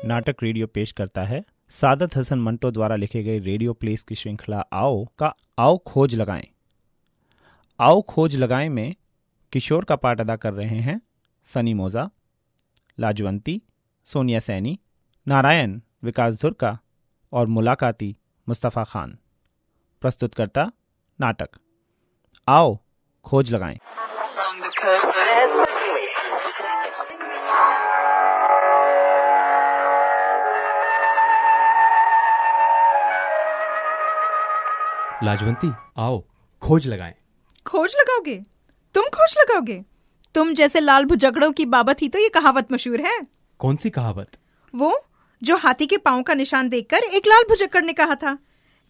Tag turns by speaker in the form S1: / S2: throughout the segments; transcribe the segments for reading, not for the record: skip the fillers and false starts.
S1: नाटक रेडियो पेश करता है सादत हसन मंटो द्वारा लिखे गए रेडियो प्लेस की श्रृंखला आओ का आओ खोज लगाएं। आओ खोज लगाएं में किशोर का पाठ अदा कर रहे हैं सनी मोजा, लाजवंती सोनिया सैनी, नारायण विकास धुरका और मुलाकाती मुस्तफ़ा खान। प्रस्तुतकर्ता नाटक आओ खोज लगाएं।
S2: लाजवंती आओ खोज लगाएं।
S3: खोज लगाओगे? तुम खोज लगाओगे? तुम जैसे लाल भुजगड़ों की बाबत ही तो ये कहावत मशहूर है।
S2: कौन सी कहावत?
S3: वो जो हाथी के पांव का निशान देखकर एक लाल भुजक्कड़ ने कहा था,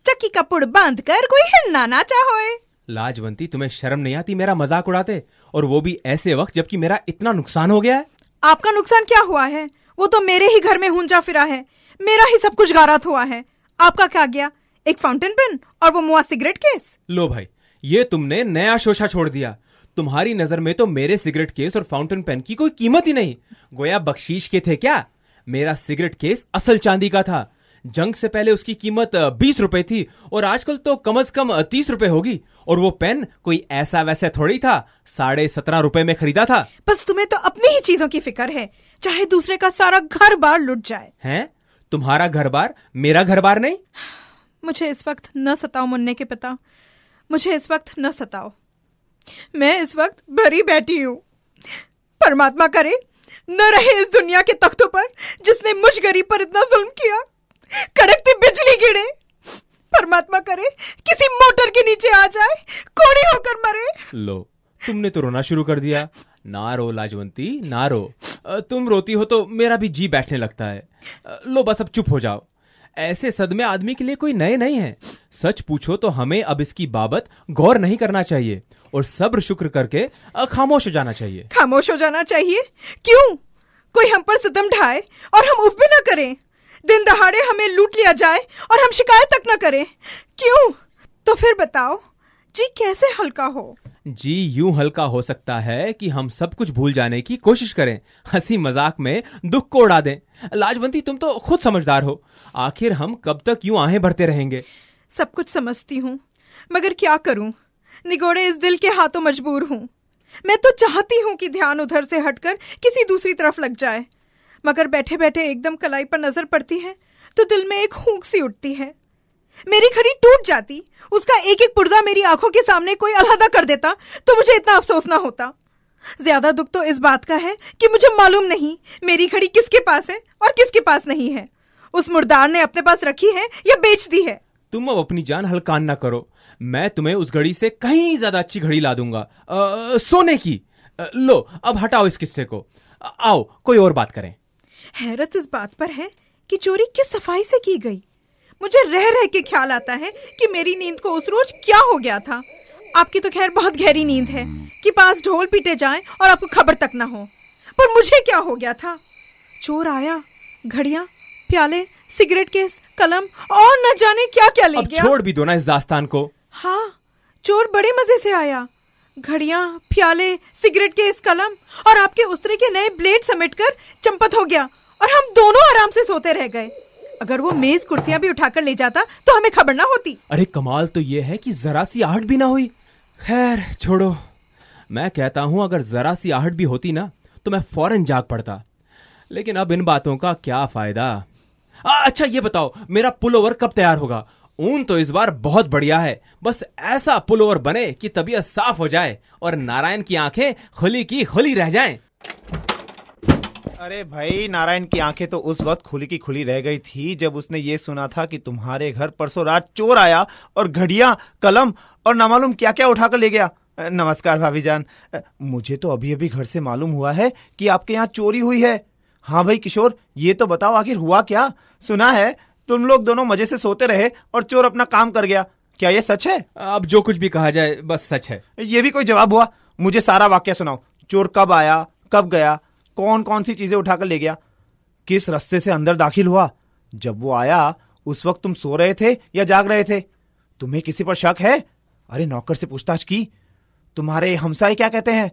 S3: चक्की का पुड़ बांध कर कोई हिलना ना चाहोए।
S2: लाजवंती, तुम्हें शर्म नहीं आती मेरा मजाक उड़ाते, और वो भी ऐसे वक्त जबकि मेरा इतना नुकसान हो गया है।
S3: आपका नुकसान क्या हुआ है? वो तो मेरे ही घर में हुंजा फिरा है, मेरा ही सब कुछ गारात हुआ है। आपका क्या गया? एक फाउंटेन पेन और वो मुआ सिगरेट केस।
S2: लो भाई, ये तुमने नया शोशा छोड़ दिया। तुम्हारी नजर में तो मेरे सिगरेट केस और फाउंटेन पेन की कोई कीमत ही नहीं, गोया बख्शीश के थे क्या? मेरा सिगरेट केस असल चांदी का था। जंग से पहले उसकी कीमत 20 रुपए थी और आजकल तो कम से कम 30 रुपए होगी। और वो पेन कोई ऐसा वैसा थोड़ी था, 17.5 रुपए में खरीदा था।
S3: बस तुम्हें तो अपनी ही चीजों की फिक्र है, चाहे दूसरे का सारा घर बार लुट जाए।
S2: हैं? तुम्हारा घर बार मेरा घर बार नहीं?
S3: मुझे इस वक्त न सताओ मुन्ने के पिता, मुझे इस वक्त न सताओ। मैं इस वक्त भरी बैठी हूँ। परमात्मा करे न रहे इस दुनिया के तख्तों पर जिसने मुझ गरीब पर इतना जुल्म किया। कड़कती बिजली गिरे, परमात्मा करे किसी मोटर के नीचे आ जाए, कोड़ी होकर मरे।
S2: लो, तुमने तो रोना शुरू कर दिया। ना रो लाजवंती, ना रो। तुम रोती हो तो मेरा भी जी बैठने लगता है। लो बस अब चुप हो जाओ। ऐसे सदमे आदमी के लिए कोई नए नहीं है। सच पूछो तो हमें अब इसकी बाबत गौर नहीं करना चाहिए और सब्र शुक्र करके खामोश हो जाना चाहिए।
S3: खामोश हो जाना चाहिए? क्यों? कोई हम पर सितम ढाए और हम उफ भी न करें? दिन दहाड़े हमें लूट लिया जाए और हम शिकायत तक न करें? क्यों? तो फिर बताओ जी कैसे हल्का हो?
S2: जी यूं हल्का हो सकता है कि हम सब कुछ भूल जाने की कोशिश करें, हंसी मजाक में दुख को उड़ा दें। लाजवंती, तुम तो खुद समझदार हो। आखिर हम कब तक यूं आहें भरते रहेंगे?
S3: सब कुछ समझती हूँ, मगर क्या करूं? निगोड़े इस दिल के हाथों मजबूर हूँ। मैं तो चाहती हूँ कि ध्यान उधर से हटकर किसी दूसरी तरफ लग जाए, मगर बैठे बैठे एकदम कलाई पर नजर पड़ती है तो दिल में एक हूंक सी उठती है। मेरी घड़ी टूट जाती, उसका एक एक पुर्जा मेरी आंखों के सामने कोई अलहदा कर देता तो मुझे इतना अफसोस ना होता। ज्यादा दुख तो इस बात का है कि मुझे मालूम नहीं मेरी घड़ी किसके पास है और किसके पास नहीं है। उस मुर्दार ने अपने पास रखी है या बेच दी है।
S2: तुम अब अपनी जान हल्कान ना करो। मैं तुम्हें उस घड़ी से कहीं ज्यादा अच्छी घड़ी ला दूंगा, सोने की। लो अब हटाओ इस किस्से को, आओ कोई और बात करें।
S3: हैरत इस बात पर है कि चोरी किस सफाई से की गई। मुझे रह रह के ख्याल आता है कि मेरी नींद को उस रोज क्या हो गया था। आपकी तो खैर बहुत गहरी नींद है कि पास ढोल पीटे जाएं और आपको खबर तक ना हो, पर मुझे क्या हो गया था? चोर आया, घड़ियां, प्याले, सिगरेट केस, कलम और न जाने क्या क्या ले गया।
S2: अब छोड़ भी दो ना इस दास्तान को।
S3: हाँ, चोर बड़े मजे से आया। घड़ियां, प्याले, सिगरेट केस, कलम और आपके उस्तरे के नए ब्लेड समेटकर चंपत हो गया और हम दोनों आराम से सोते रह गए। अगर वो मेज कुर्सियां भी उठाकर ले जाता तो हमें खबर ना होती।
S2: अरे कमाल तो ये है कि जरा सी आहट भी ना हुई। खैर छोड़ो, मैं कहता हूं अगर जरा सी आहट भी होती ना तो मैं फौरन जाग पड़ता, लेकिन अब इन बातों का क्या फायदा। अच्छा ये बताओ, मेरा पुल-ओवर कब तैयार होगा? ऊन तो इस बार बहुत बढ़िया है, बस ऐसा पुल-ओवर बने कि तबीयत साफ हो जाए और नारायण की आंखें खुली की खुली रह जाएं।
S1: अरे भाई, नारायण की आंखें तो उस वक्त खुली की खुली रह गई थी जब उसने ये सुना था कि तुम्हारे घर परसों रात चोर आया और घड़ियां, कलम और ना मालूम क्या क्या उठाकर ले गया। नमस्कार भाभी जान, मुझे तो अभी अभी घर से मालूम हुआ है कि आपके यहाँ चोरी हुई है। हाँ भाई किशोर, ये तो बताओ आखिर हुआ क्या? सुना है तुम लोग दोनों मजे से सोते रहे और चोर अपना काम कर गया, क्या ये सच है?
S2: अब जो कुछ भी कहा जाए बस सच है।
S1: ये भी कोई जवाब हुआ? मुझे सारा वाकया सुनाओ। चोर कब आया, कब गया, कौन कौन सी चीजें उठाकर ले गया, किस रास्ते से अंदर दाखिल हुआ? जब वो आया उस वक्त तुम सो रहे थे या जाग रहे थे? तुम्हें किसी पर शक है? अरे नौकर से पूछताछ की? तुम्हारे हमसाए क्या कहते हैं?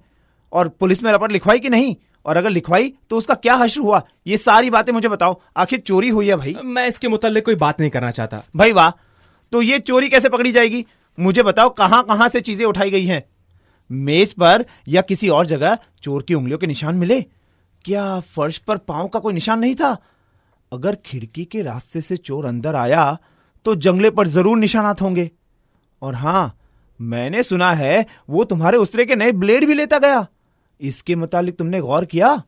S1: और पुलिस में रपट लिखवाई कि नहीं? और अगर लिखवाई तो उसका क्या हश्र हुआ, ये सारी बातें मुझे बताओ। आखिर चोरी हुई है भाई।
S2: मैं इसके मुताल्लिक कोई बात नहीं करना चाहता।
S1: भाई वाह, तो ये चोरी कैसे पकड़ी जाएगी? मुझे बताओ कहां कहां से चीजें उठाई गई हैं? मेज पर या किसी और जगह चोर की उंगलियों के निशान मिले? क्या फर्श पर पांव का कोई निशान नहीं था? अगर खिड़की के रास्ते से चोर अंदर आया तो जंगले पर जरूर निशानात होंगे। और हां, मैंने सुना है वो तुम्हारे उसरे के नए ब्लेड भी लेता गया। इसके मुतालिक तुमने गौर किया?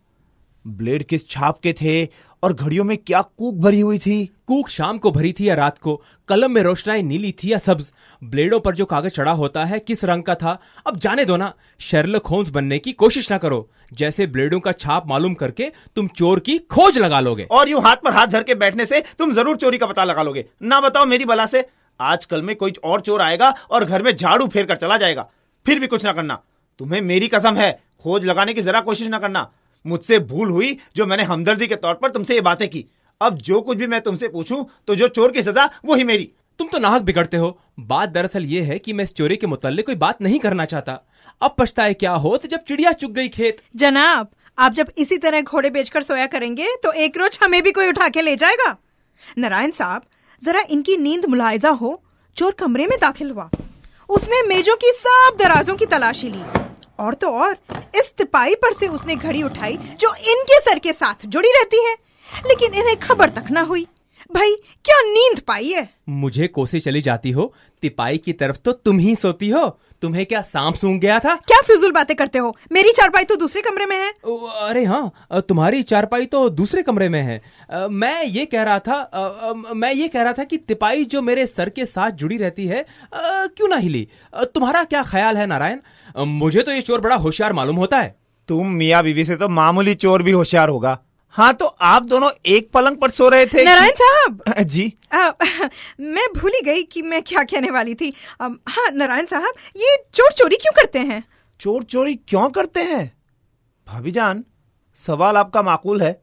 S1: ब्लेड किस छाप के थे और घड़ियों में क्या कूक भरी हुई थी?
S2: कूक शाम को भरी थी या रात को? कलम में रोशनाई नीली थी या सब्ज? ब्लेडों पर जो कागज चढ़ा होता है किस रंग का था? अब जाने दो ना, शर्लक होम्स बनने की कोशिश ना करो। जैसे ब्लेडों का छाप मालूम करके तुम चोर की खोज लगा लोगे,
S1: और यूं हाथ पर हाथ धर के बैठने से तुम जरूर चोरी का पता लगा लोगे। ना बताओ मेरी बला से, आजकल में कोई और चोर आएगा और घर में झाड़ू फेर कर चला जाएगा, फिर भी कुछ ना करना। तुम्हें मेरी कसम है, खोज लगाने की जरा कोशिश ना करना। मुझसे भूल हुई जो मैंने हमदर्दी के तौर पर तुमसे ये बातें की। अब जो कुछ भी मैं तुमसे पूछूं तो जो चोर की सजा वो ही मेरी।
S2: तुम तो नाहक बिगड़ते हो। बात दरअसल ये है कि मैं इस चोरी के मुताल्लिक कोई बात नहीं करना चाहता। अब पछताए क्या हो तो जब चिड़िया चुग गई खेत।
S3: जनाब, आप जब इसी तरह घोड़े बेचकर सोया करेंगे तो एक रोज हमें भी कोई उठा के ले जाएगा। नारायण साहब, जरा इनकी नींद मुलायजा हो। चोर कमरे में दाखिल हुआ, उसने मेजों की सब दराजों की तलाशी ली, और तो और इस तिपाई पर से उसने घड़ी उठाई जो इनके सर के साथ जुड़ी रहती है, लेकिन इन्हें खबर तक ना हुई। भाई क्या नींद पाई है?
S2: मुझे कोसे चली जाती हो, तिपाई की तरफ तो तुम ही सोती हो। तुम्हें क्या सांप सूंघ गया था?
S3: क्या फिजूल बातें करते हो? मेरी चारपाई तो दूसरे कमरे में है।
S2: अरे हाँ, तुम्हारी चारपाई तो दूसरे कमरे में है। मैं ये कह रहा था कि तिपाई जो मेरे सर के साथ जुड़ी रहती है क्यों ना हिली? तुम्हारा क्या ख्याल है नारायण? मुझे तो ये चोर बड़ा होशियार मालूम होता है।
S1: तुम मियाँ बीवी से तो मामूली चोर भी होशियार होगा। हाँ, तो आप दोनों एक पलंग पर सो रहे थे?
S3: नारायण साहब
S1: जी।
S3: मैं भूल ही गई कि मैं क्या कहने वाली थी। हाँ नारायण साहब, ये चोर चोरी क्यों करते हैं?
S1: चोर चोरी क्यों करते हैं? भाभी जान, सवाल आपका माकूल है।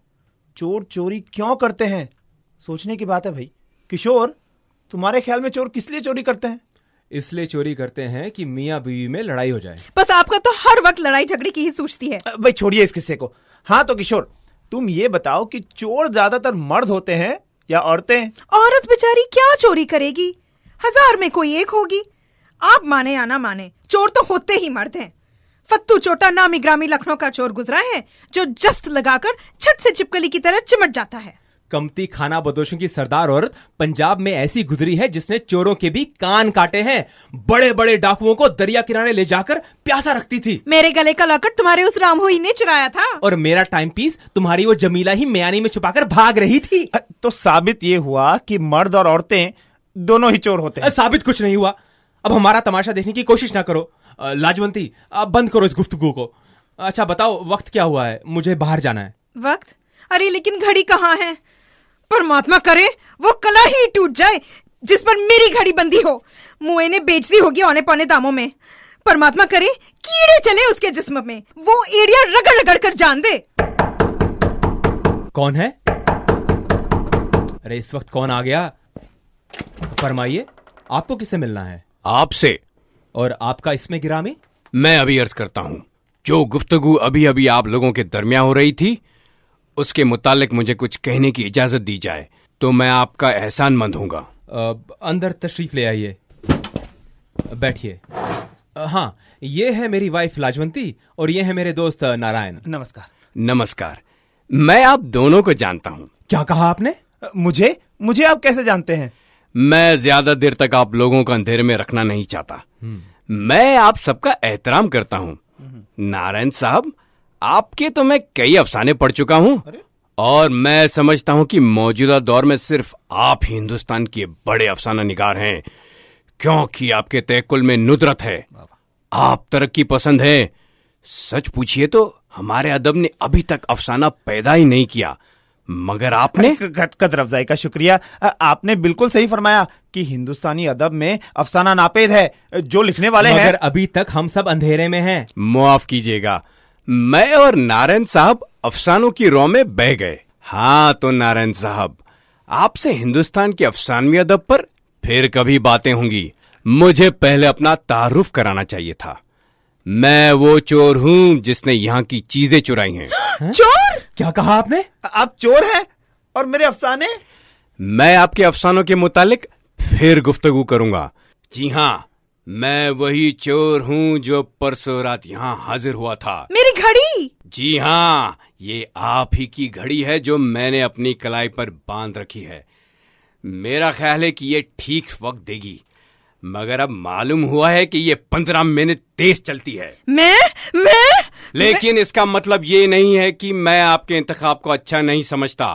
S1: चोर चोरी क्यों करते हैं, सोचने की बात है भाई। किशोर, तुम्हारे ख्याल में चोर किस लिए चोरी करते हैं?
S2: इसलिए चोरी करते हैं कि मियाँ बीवी में लड़ाई हो जाए।
S3: बस आपका तो हर वक्त लड़ाई झगड़े की ही सूझती है।
S1: भाई छोड़िए इस किस्से को। हाँ तो किशोर, तुम ये बताओ कि चोर ज्यादातर मर्द होते हैं या औरतें?
S3: औरत बेचारी क्या चोरी करेगी? 1000 में कोई एक होगी। आप माने या ना माने, चोर तो होते ही मर्द हैं। फत्तू चोटा नामी ग्रामी लखनऊ का चोर गुजरा है जो जस्त लगाकर छत से छिपकली की तरह चिमट जाता है।
S2: कमती खाना बदोशों की सरदार औरत पंजाब में ऐसी गुजरी है जिसने चोरों के भी कान काटे हैं। बड़े बड़े डाकुओं को दरिया किनारे ले जाकर प्यासा रखती थी।
S3: मेरे गले का लॉकेट तुम्हारे उस रामहुई ने चुराया था,
S2: और मेरा टाइम पीस तुम्हारी वो जमीला ही म्यानी में छुपाकर भाग रही थी।
S1: तो साबित ये हुआ कि मर्द और औरतें दोनों ही चोर होते हैं।
S2: साबित कुछ नहीं हुआ। अब हमारा तमाशा देखने की कोशिश ना करो। लाजवंती, आप बंद करो इस गुफ्तगू को। अच्छा बताओ, वक्त क्या हुआ है? मुझे बाहर जाना है।
S3: वक्त? अरे लेकिन घड़ी कहाँ है? परमात्मा करे वो कला ही टूट जाए जिस पर मेरी घड़ी बंदी हो। मुए ने बेच दी होगी औने पौने दामों में। परमात्मा करे कीड़े चले उसके जिस्म में, वो एड़िया रगड़ रगड़ कर जान दे।
S2: कौन है? अरे इस वक्त कौन आ गया? फरमाइए, आपको किससे मिलना है?
S4: आपसे।
S2: और आपका इसमें गिरामी?
S4: मैं अभी अर्ज करता हूं, जो गुफ्तगू अभी अभी आप लोगों के दरमियान हो रही थी उसके मुतालिक मुझे कुछ कहने की इजाजत दी जाए तो मैं आपका एहसानमंद होऊंगा।
S2: अंदर तशरीफ ले आइए, बैठिए। हाँ, ये है मेरी वाइफ लाजवंती और ये है मेरे दोस्त नारायण।
S1: नमस्कार।
S4: नमस्कार। मैं आप दोनों को जानता हूं।
S2: क्या कहा आपने?
S1: मुझे आप कैसे जानते हैं?
S4: मैं ज्यादा देर तक आप लोगों को अंधेरे में रखना नहीं चाहता। मैं आप सबका एहतराम करता हूं। नारायण साहब, आपके तो मैं कई अफसाने पढ़ चुका हूं और मैं समझता हूं कि मौजूदा दौर में सिर्फ आप ही हिंदुस्तान के बड़े अफसाना निगार हैं, क्योंकि आपके तयक्कुल में नुदरत है। आप तरक्की पसंद है। सच पूछिए तो हमारे अदब ने अभी तक अफसाना पैदा ही नहीं किया, मगर आपने।
S1: कदर अफजाई का शुक्रिया। आपने बिल्कुल सही फरमाया कि हिंदुस्तानी अदब में अफसाना नापेद है। जो लिखने वाले हैं,
S2: मगर अभी तक हम सब अंधेरे में हैं।
S4: माफ कीजिएगा, मैं और नारायण साहब अफसानों की रौ में बह गए। हाँ तो नारायण साहब, आपसे हिंदुस्तान के अफसानवी अदब पर फिर कभी बातें होंगी। मुझे पहले अपना तारुफ कराना चाहिए था। मैं वो चोर हूँ जिसने यहाँ की चीजें चुराई हैं।
S3: चोर?
S2: क्या कहा आपने?
S1: आप चोर हैं और मेरे अफसाने?
S4: मैं आपके अफसानों के मुतालिक फिर गुफ्तगू करूंगा। जी हाँ, मैं वही चोर हूँ जो परसों रात यहाँ हाजिर हुआ था।
S3: मेरी घड़ी?
S4: जी हाँ, ये आप ही की घड़ी है जो मैंने अपनी कलाई पर बांध रखी है। मेरा ख्याल है कि ये ठीक वक्त देगी, मगर अब मालूम हुआ है कि ये 15 मिनट तेज चलती है।
S3: मैं
S4: लेकिन इसका मतलब ये नहीं है कि मैं आपके इंतखाब को अच्छा नहीं समझता।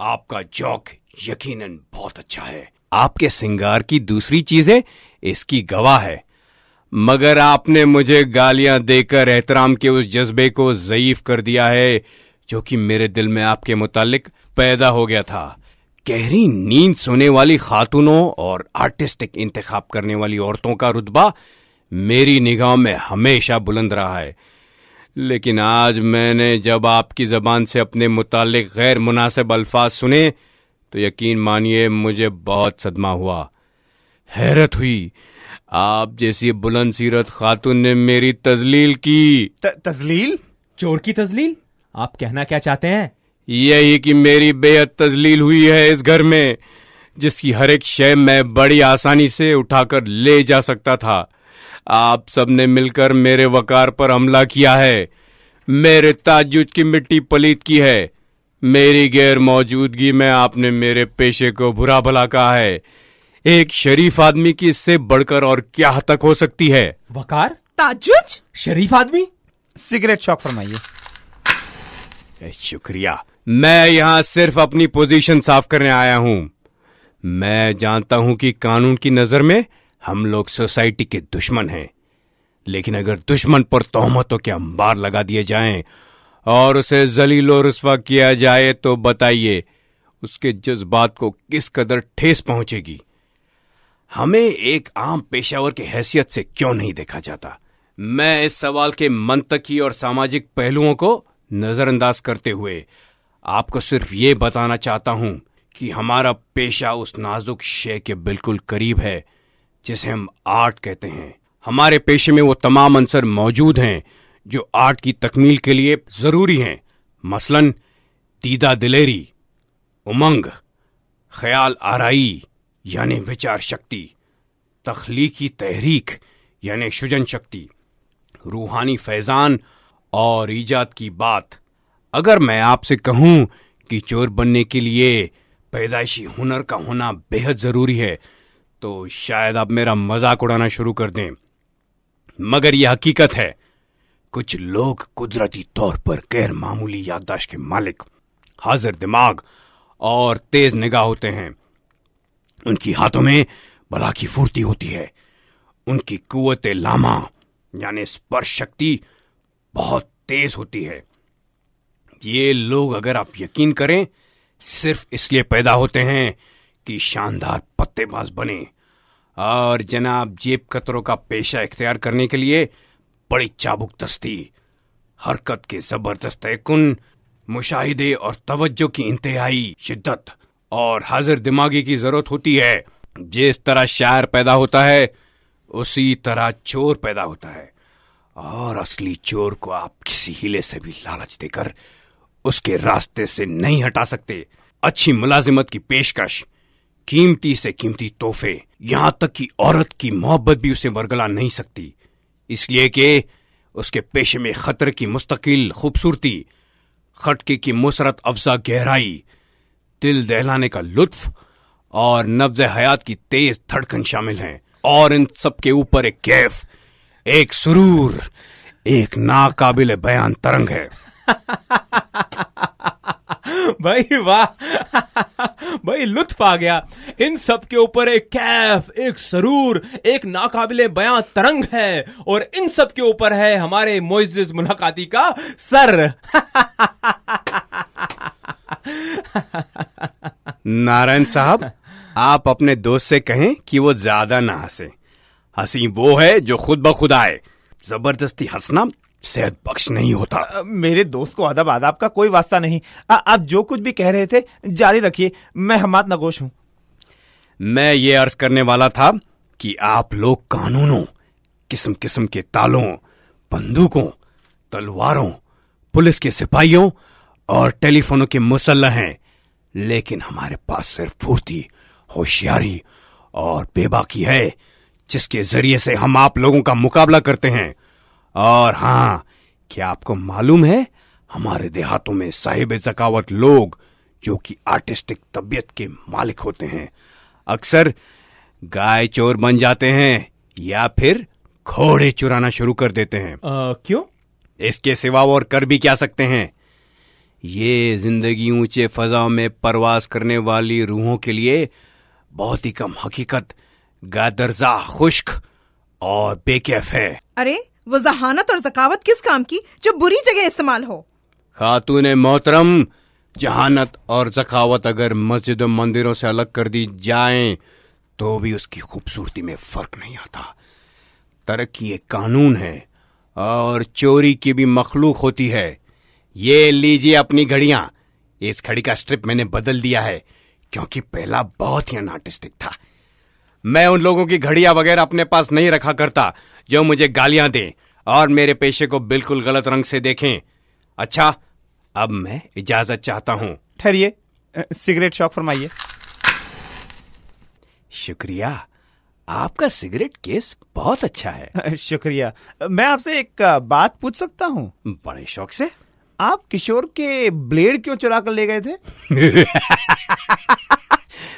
S4: आपका जौक यकीनन बहुत अच्छा है। आपके सिंगार की दूसरी चीजें इसकी गवाह है, मगर आपने मुझे गालियां देकर एहतराम के उस जज्बे को ज़ईफ कर दिया है जो कि मेरे दिल में आपके मुतालिक पैदा हो गया था। गहरी नींद सोने वाली खातूनों और आर्टिस्टिक इंतखाब करने वाली औरतों का रुतबा मेरी निगाह में हमेशा बुलंद रहा है, लेकिन आज मैंने जब आपकी जबान से अपने मुतालिक गैर मुनासिब अल्फाज सुने तो यकीन मानिए मुझे बहुत सदमा हुआ। हैरत हुई, आप जैसी बुलंद सीरत खातून ने मेरी तजलील की।
S1: तजलील?
S2: चोर की तजलील? आप कहना क्या चाहते हैं?
S4: यही कि मेरी बेहद तजलील हुई है इस घर में, जिसकी हर एक शय मैं बड़ी आसानी से उठाकर ले जा सकता था। आप सबने मिलकर मेरे वकार पर हमला किया है, मेरे ताज्जुज की मिट्टी पलीत की है। मेरी गैर मौजूदगी में आपने मेरे पेशे को बुरा भला कहा है। एक शरीफ आदमी की इससे बढ़कर और क्या हद तक हो सकती है?
S2: वकार?
S3: ताज्जुज?
S2: शरीफ आदमी?
S1: सिगरेट शौक फरमाइए।
S4: शुक्रिया। मैं यहां सिर्फ अपनी पोजीशन साफ करने आया हूं। मैं जानता हूं कि कानून की नजर में हम लोग सोसाइटी के दुश्मन हैं, लेकिन अगर दुश्मन पर तोहमतों के अंबार लगा दिए जाएं और उसे जलीलो रुस्वा किया जाए तो बताइए उसके जज्बात को किस कदर ठेस पहुंचेगी। हमें एक आम पेशावर की हैसियत से क्यों नहीं देखा जाता? मैं इस सवाल के मंतकी और सामाजिक पहलुओं को नजरअंदाज करते हुए आपको सिर्फ ये बताना चाहता हूं कि हमारा पेशा उस नाजुक शे के बिल्कुल करीब है जिसे हम आर्ट कहते हैं। हमारे पेशे में वो तमाम अंसर मौजूद हैं जो आर्ट की तकमील के लिए जरूरी हैं। मसलन दीदा दिलेरी, उमंग, ख्याल आराई यानी विचार शक्ति, तख्लीकी तहरीक यानी सृजन शक्ति, रूहानी फैजान और ईजाद की बात। अगर मैं आपसे कहूं कि चोर बनने के लिए पैदाइशी हुनर का होना बेहद जरूरी है तो शायद आप मेरा मजाक उड़ाना शुरू कर दें, मगर यह हकीकत है। कुछ लोग कुदरती तौर पर गैर मामूली याददाश्त के मालिक, हाजिर दिमाग और तेज निगाह होते हैं। उनकी हाथों में बला की फुर्ती होती है, उनकी कुव्वते लामा यानी स्पर्श शक्ति बहुत तेज होती है। ये लोग, अगर आप यकीन करें, सिर्फ इसलिए पैदा होते हैं कि शानदार पत्तेबाज बने और जनाब जेब कतरों का पेशा इख्तियार करने के लिए बड़ी चाबुक दस्ती, हरकत के जबरदस्त तयकुन, मुशाहिदे और तवज्जो की इंतहाई शिद्दत और हाजिर दिमागी की जरूरत होती है। जिस तरह शायर पैदा होता है उसी तरह चोर पैदा होता है, और असली चोर को आप किसी हीले से भी लालच देकर उसके रास्ते से नहीं हटा सकते। अच्छी मुलाजिमत की पेशकश, कीमती से कीमती तोहफे, यहां तक कि औरत की मोहब्बत भी उसे वरगला नहीं सकती, इसलिए कि उसके पेशे में खतर की मुस्तकिल खूबसूरती, खटके की मुसरत अफजा गहराई, दिल दहलाने का लुत्फ और नब्ज़ हयात की तेज धड़कन शामिल हैं। और इन सब के ऊपर एक कैफ, एक सुरूर, एक नाकाबिल बयान तरंग है।
S2: भाई वाह, भाई लुत्फ आ गया। इन सब के ऊपर एक कैफ, एक सरूर, एक नाकाबिले बयां तरंग है, और इन सब के ऊपर है हमारे मुइज़्ज़िज़ मुलाकाती का सर।
S4: नारायण साहब, आप अपने दोस्त से कहें कि वो ज्यादा ना हंसे। हंसी वो है जो खुद ब खुद आए। जबरदस्ती हंसना सेहत बख्श नहीं होता।
S1: मेरे दोस्त को अदब आदाब का कोई वास्ता नहीं। आप जो कुछ भी कह रहे थे जारी रखिए, मैं हमात नगोश हूं।
S4: मैं ये अर्ज करने वाला था कि आप लोग कानूनों, किस्म किस्म के तालों बंदूकों, तलवारों, पुलिस के सिपाहियों और टेलीफोनों के मुसल्लह हैं, लेकिन हमारे पास सिर्फ फुर्ती, होशियारी और बेबाकी है, जिसके जरिए से हम आप लोगों का मुकाबला करते हैं। और हाँ, क्या आपको मालूम है, हमारे देहातों में साहिब ज़कावत लोग, जो कि आर्टिस्टिक तबीयत के मालिक होते हैं, अक्सर गाय चोर बन जाते हैं या फिर घोड़े चुराना शुरू कर देते हैं।
S2: क्यों?
S4: इसके सिवा और कर भी क्या सकते हैं? ये जिंदगी ऊंचे फजाओं में परवास करने वाली रूहों के लिए बहुत ही कम हकीकत, गादरजा, खुश्क और बेकैफ है।
S3: अरे वो जहानत और ज़कावत किस काम की जो बुरी जगह इस्तेमाल हो?
S4: खातून मोहतरम, जहानत और ज़कावत अगर मस्जिद और मंदिरों से अलग कर दी जाएं तो भी उसकी खूबसूरती में फर्क नहीं आता। तरक्की एक कानून है और चोरी की भी मखलूक होती है। ये लीजिए अपनी घड़ियां। इस घड़ी का स्ट्रिप मैंने बदल दिया है क्योंकि पहला बहुत ही अनआर्टिस्टिक था। मैं उन लोगों की घड़ियां वगैरह अपने पास नहीं रखा करता जो मुझे गालियां दें और मेरे पेशे को बिल्कुल गलत रंग से देखें। अच्छा, अब मैं इजाजत चाहता हूं।
S1: ठहरिए, सिगरेट शौक फरमाइए।
S4: शुक्रिया, आपका सिगरेट केस बहुत अच्छा है।
S1: शुक्रिया। मैं आपसे एक बात पूछ सकता हूँ?
S4: बड़े शौक से।
S1: आप किशोर के ब्लेड क्यों चुरा कर ले गए थे?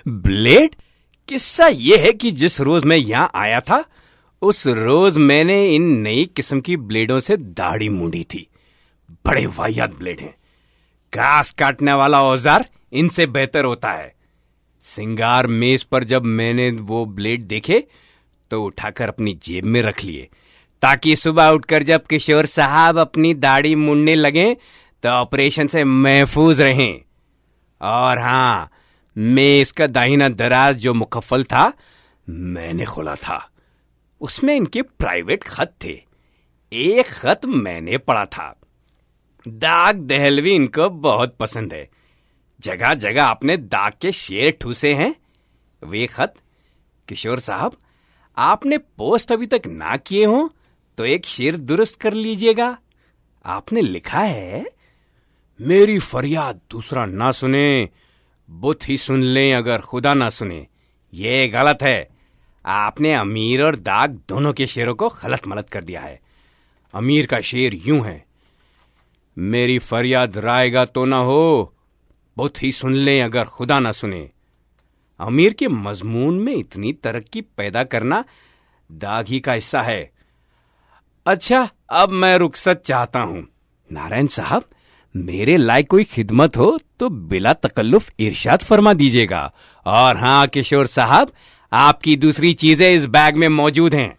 S4: ब्लेड? किस्सा यह है कि जिस रोज मैं यहां आया था उस रोज मैंने इन नई किस्म की ब्लेडों से दाढ़ी मूंडी थी। बड़े वाहियात ब्लेड हैं। घास काटने वाला औजार इनसे बेहतर होता है। सिंगार मेज पर जब मैंने वो ब्लेड देखे तो उठाकर अपनी जेब में रख लिए ताकि सुबह उठकर जब किशोर साहब अपनी दाढ़ी मुड़ने लगे तो ऑपरेशन से महफूज रहें। और हां, मेज का दाहिना दराज जो मुकफ्फल था मैंने खोला था। उसमें इनके प्राइवेट खत थे। एक खत मैंने पढ़ा था। दाग दहलवी इनको बहुत पसंद है। जगह जगह आपने दाग के शेर ठूसे हैं। वे खत, किशोर साहब, आपने पोस्ट अभी तक ना किए हो तो एक शेर दुरुस्त कर लीजिएगा। आपने लिखा है, मेरी फरियाद दूसरा ना सुने, बुत ही सुन लें अगर खुदा ना सुने। ये गलत है। आपने अमीर और दाग दोनों के शेरों को गलत मलत कर दिया है। अमीर का शेर यूं है, मेरी फरियाद रायगा तो ना हो, बुत ही सुन लें अगर खुदा ना सुने। अमीर के मजमून में इतनी तरक्की पैदा करना दाग ही का हिस्सा है। अच्छा, अब मैं रुखसत चाहता हूं। नारायण साहब, मेरे लायक कोई खिदमत हो तो बिला तकल्लुफ इरशाद फरमा दीजिएगा। और हां किशोर साहब, आपकी दूसरी चीजें इस बैग में मौजूद हैं।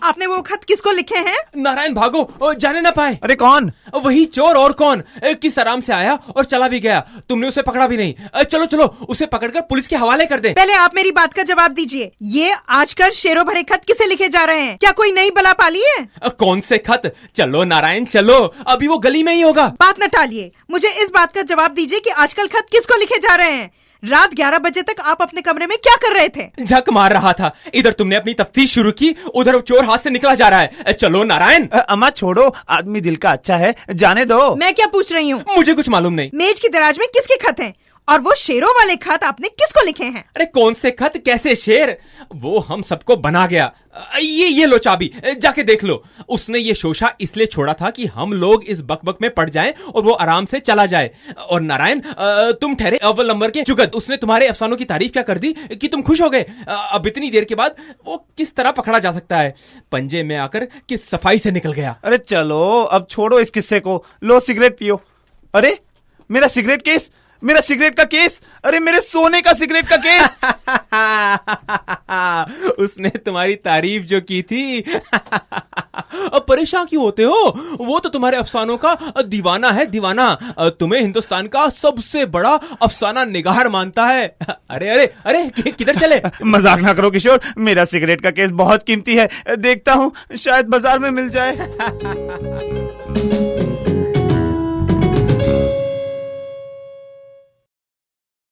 S3: आपने वो खत किसको लिखे हैं?
S2: नारायण भागो, जाने ना पाए।
S1: अरे कौन?
S2: वही चोर, और कौन? किस आराम से आया और चला भी गया। तुमने उसे पकड़ा भी नहीं। चलो चलो, उसे पकड़कर पुलिस के हवाले कर दे।
S3: पहले आप मेरी बात का जवाब दीजिए। ये आजकल शेरों भरे खत किसे लिखे जा रहे हैं? क्या कोई नई बला पाली है?
S2: कौन से खत? चलो नारायण चलो, अभी वो गली में ही होगा।
S3: बात न टालिए, मुझे इस बात का जवाब दीजिए कि आजकल खत किसको लिखे जा रहे हैं? रात 11 बजे तक आप अपने कमरे में क्या कर रहे थे?
S2: झक मार रहा था। इधर तुमने अपनी तफ्तीश शुरू की, उधर चोर हाथ से निकला जा रहा है। चलो नारायण।
S1: अम्मा छोड़ो, आदमी दिल का अच्छा है, जाने दो।
S3: मैं क्या पूछ रही हूँ?
S2: मुझे कुछ मालूम नहीं।
S3: मेज की दराज में किसके खत हैं? और वो शेरों वाले खत आपने किसको लिखे हैं?
S2: अरे कौन से खत, कैसे शेर? वो हम सबको बना गया। ये लो चाबी, जाके देख लो। उसने ये शोशा इसलिए छोड़ा था कि हम लोग इस बकबक में पड़ जाएं और वो आराम से चला जाए। और नारायण, तुम ठहरे अव्वल नंबर के जुगत। उसने तुम्हारे अफसानों की तारीफ क्या कर दी कि तुम खुश हो गए। अब इतनी देर के बाद वो किस तरह पकड़ा जा सकता है? पंजे में आकर किस सफाई से निकल गया।
S1: अरे चलो, अब छोड़ो इस किस्से को। लो सिगरेट पियो। अरे मेरा सिगरेट केस, मेरा सिगरेट का केस, अरे मेरे सोने का सिगरेट का केस।
S2: उसने तुम्हारी तारीफ जो की थी। अब परेशान क्यों होते हो? वो तो तुम्हारे अफसानों का दीवाना है, दीवाना। तुम्हें हिंदुस्तान का सबसे बड़ा अफसाना निगार मानता है। अरे अरे अरे, किधर चले?
S1: मजाक ना करो किशोर, मेरा सिगरेट का केस बहुत कीमती है। देखता हूँ शायद बाजार में मिल जाए।